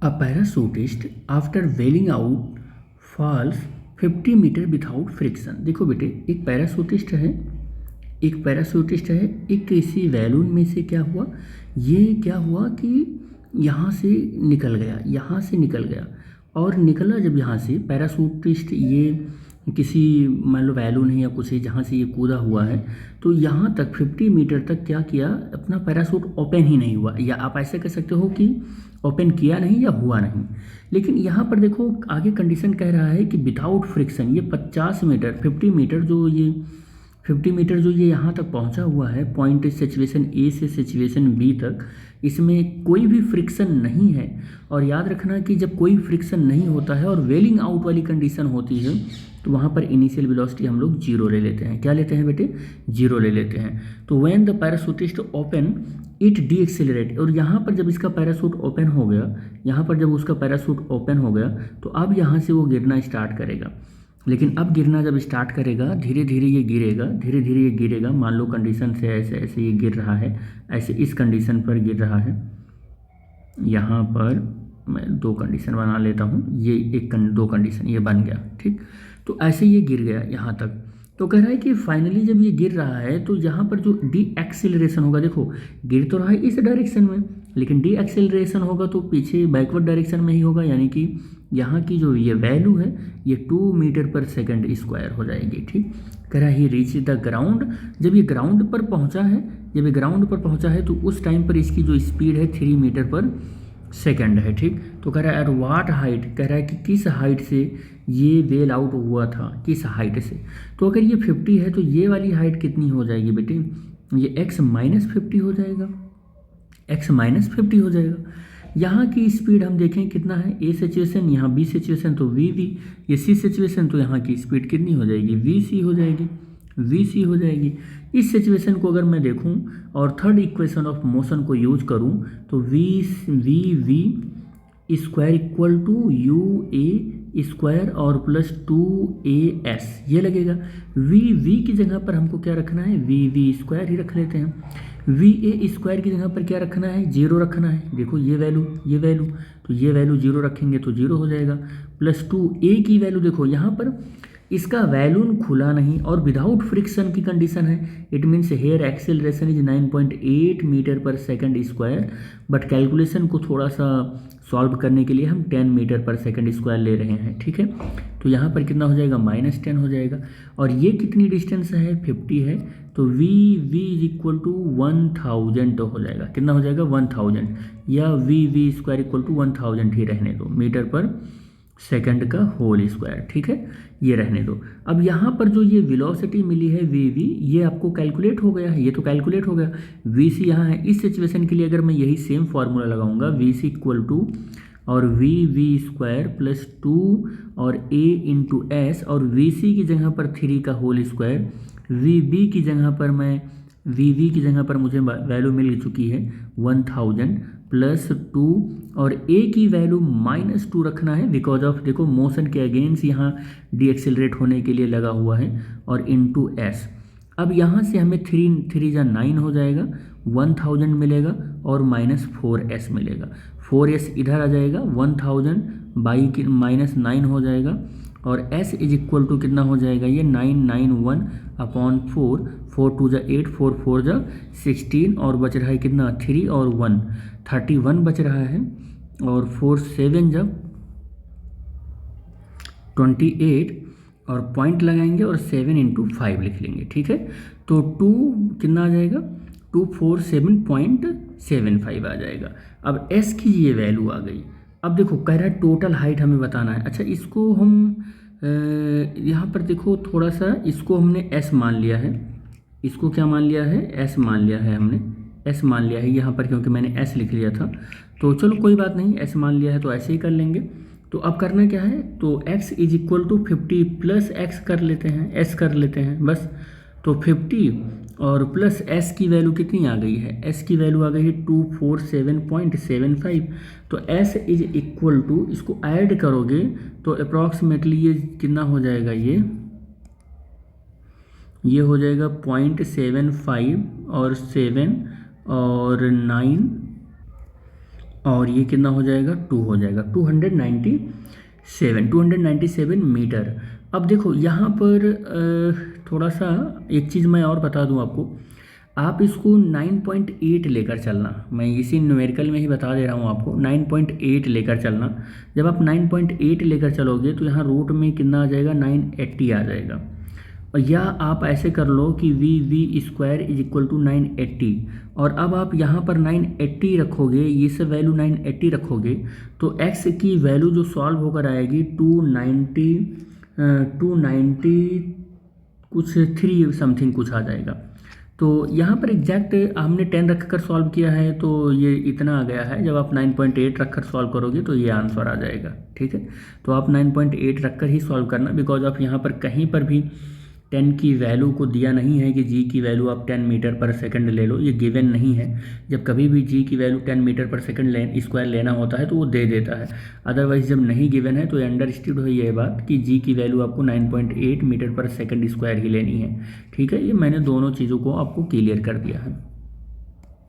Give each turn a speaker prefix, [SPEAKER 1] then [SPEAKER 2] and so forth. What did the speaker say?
[SPEAKER 1] A parachutist after bailing out falls 50 metre without friction. देखो बेटे, एक पैराशूटिस्ट है, एक किसी बैलून में से क्या हुआ, क्या हुआ कि यहाँ से निकल गया और निकला जब यहाँ से पैराशूटिस्ट, ये किसी मान लो बैलून है या कुछ है जहाँ से ये कूदा हुआ है, तो यहाँ तक 50 मीटर तक क्या किया, अपना पैराशूट ओपन ही नहीं हुआ, या आप ऐसे कह सकते हो कि ओपन किया नहीं या हुआ नहीं। लेकिन यहाँ पर देखो आगे कंडीशन कह रहा है कि विदाउट फ्रिक्शन ये 50 मीटर जो ये यहाँ तक पहुँचा हुआ है, पॉइंट सिचुएशन ए से सिचुएशन बी तक, इसमें कोई भी फ्रिक्शन नहीं है। और याद रखना कि जब कोई फ्रिक्शन नहीं होता है और वेलिंग आउट वाली कंडीशन होती है तो वहाँ पर इनिशियल वेलोसिटी हम लोग जीरो ले लेते हैं। क्या लेते हैं बेटे? जीरो ले लेते हैं। तो when the parachutist open it D accelerate, और यहाँ पर जब इसका पैराशूट ओपन हो गया, तो अब यहाँ से वो गिरना स्टार्ट करेगा। लेकिन अब गिरना जब स्टार्ट करेगा, धीरे धीरे ये गिरेगा। मान लो कंडीशन से ऐसे ये गिर रहा है, ऐसे इस कंडीशन पर गिर रहा है। यहाँ पर मैं दो कंडीशन बना लेता हूँ, ये दो कंडीशन ये बन गया, ठीक। तो ऐसे ये गिर गया यहाँ तक। तो कह रहा है कि फाइनली जब ये गिर रहा है तो यहाँ पर जो डी एक्सेलरेशन होगा, देखो गिर तो रहा है इस डायरेक्शन में, लेकिन डी एक्सेलरेशन होगा तो पीछे बैकवर्ड डायरेक्शन में ही होगा, यानी कि यहाँ की जो ये वैल्यू है ये 2 मीटर पर सेकंड स्क्वायर हो जाएगी, ठीक। कह रहा है ही रीच द ग्राउंड, जब ये ग्राउंड पर पहुँचा है तो उस टाइम पर इसकी जो स्पीड है 3 मीटर पर सेकंड है, ठीक। तो कह रहा है एट वाट हाइट, कह रहा है कि किस हाइट से ये वेल आउट हुआ था, किस हाइट से। तो अगर ये 50 है तो ये वाली हाइट कितनी हो जाएगी बेटे? ये x माइनस 50 हो जाएगा। यहाँ की स्पीड हम देखें कितना है, ए सिचुएशन, यहाँ बी सिचुएशन तो वी, ये सी सिचुएशन, तो यहाँ की स्पीड कितनी हो जाएगी? वी सी हो जाएगी। इस सिचुएशन को अगर मैं देखूं और थर्ड इक्वेशन ऑफ मोशन को यूज करूं तो v square equal to u a square और प्लस 2as ये लगेगा। वी की जगह पर हमको क्या रखना है? वी स्क्वायर ही रख लेते हैं। वी ए स्क्वायर की जगह पर क्या रखना है? 0 रखना है। देखो ये वैल्यू, तो ये वैल्यू 0 रखेंगे तो 0 हो जाएगा। प्लस 2a की वैल्यू, देखो यहाँ पर इसका वैल्यून खुला नहीं और विदाउट फ्रिक्शन की कंडीशन है। It means here acceleration is 9.8 metre per second square, but calculation को थोड़ा सा सॉल्व करने के लिए हम 10 मीटर पर सेकंड स्क्वायर ले रहे हैं, ठीक है। तो यहाँ पर कितना हो जाएगा? -10 हो जाएगा। और ये कितनी डिस्टेंस है? 50 है, तो वी इज इक्वल टू 1000 हो जाएगा। कितना हो जाएगा? 1000, या वी स्क्वायर इक्वल टू 1000 ही रहने दो, मीटर पर सेकंड का होल स्क्वायर, ठीक है, ये रहने दो। अब यहाँ पर जो ये वेलोसिटी मिली है वी ये आपको कैलकुलेट हो गया है, ये तो कैलकुलेट हो गया। वी सी यहाँ है। इस सिचुएशन के लिए अगर मैं यही सेम फार्मूला लगाऊंगा, वी सी इक्वल टू और वी स्क्वायर प्लस 2 और a इंटू एस, और वी सी की जगह पर 3 का होल स्क्वायर, वी की जगह पर मुझे वैल्यू मिल चुकी है 1000 प्लस 2, और a की वैल्यू -2 रखना है बिकॉज ऑफ, देखो मोशन के अगेंस्ट यहाँ डी एक्सेलरेट होने के लिए लगा हुआ है, और इंटू एस। अब यहाँ से हमें 3 जा 9 हो जाएगा, 1000 मिलेगा और -4s मिलेगा। 4s इधर आ जाएगा, 1000 बाई -9 हो जाएगा, और s इज इक्वल टू कितना हो जाएगा? ये 991 अपॉन 4 2 जा 8, 4 4 जा 16, और बच रहा है कितना? 3 और 1 31 बच रहा है, और 4 7 जब 28, और पॉइंट लगाएंगे और 7 इंटू 5 लिख लेंगे, ठीक है। तो 2 कितना आ जाएगा? 247.75 आ जाएगा। अब s की ये वैल्यू आ गई। अब देखो कह रहा है टोटल हाइट हमें बताना है। अच्छा, इसको हम यहाँ पर देखो थोड़ा सा, इसको हमने s मान लिया है, इसको क्या मान लिया है? s मान लिया है हमने, s मान लिया है यहाँ पर, क्योंकि मैंने s लिख लिया था। तो चलो कोई बात नहीं, s मान लिया है तो ऐसे ही कर लेंगे। तो अब करना क्या है? तो x इज इक्वल टू 50 प्लस x कर लेते हैं, s कर लेते हैं बस। तो 50 और प्लस s की वैल्यू कितनी आ गई है? s की वैल्यू आ गई है 247.75। तो s इज इक्वल टू, इसको ऐड करोगे तो अप्रॉक्सीमेटली ये कितना हो जाएगा? ये हो जाएगा 0.75 और 7 और 9 और ये कितना हो जाएगा 2 हो जाएगा 297 मीटर। अब देखो यहाँ पर थोड़ा सा एक चीज़ मैं और बता दूँ आपको, आप इसको 9.8 लेकर चलना, मैं इसी न्यूमेरिकल में ही बता दे रहा हूँ आपको, 9.8 लेकर चलना। जब आप 9.8 लेकर चलोगे तो यहाँ रूट में कितना आ जाएगा 980 आ जाएगा। और या आप ऐसे कर लो कि v square is equal to 980, और अब आप यहाँ पर 980 रखोगे, ये सब वैल्यू 980 रखोगे तो x की वैल्यू जो सॉल्व होकर आएगी 290 कुछ 3 समथिंग कुछ आ जाएगा। तो यहाँ पर एग्जैक्ट हमने 10 रख कर सॉल्व किया है तो ये इतना आ गया है। जब आप 9.8 रख कर सॉल्व करोगे तो ये आंसर आ जाएगा। ठीक है, तो आप 9.8 रख कर ही सॉल्व करना, बिकॉज आप यहाँ पर कहीं पर भी 10 की वैल्यू को दिया नहीं है कि जी की वैल्यू आप 10 मीटर पर सेकंड ले लो, ये गिवन नहीं है। जब कभी भी जी की value 10 metre per second square लेना होता है तो वो दे देता है, अदरवाइज जब नहीं गिवन है तो अंडरस्टूड है ये बात कि जी की वैल्यू आपको 9.8 मीटर पर सेकंड स्क्वायर ही लेनी है। ठीक है, ये मैंने दोनों चीज़ों को आपको क्लियर कर दिया है।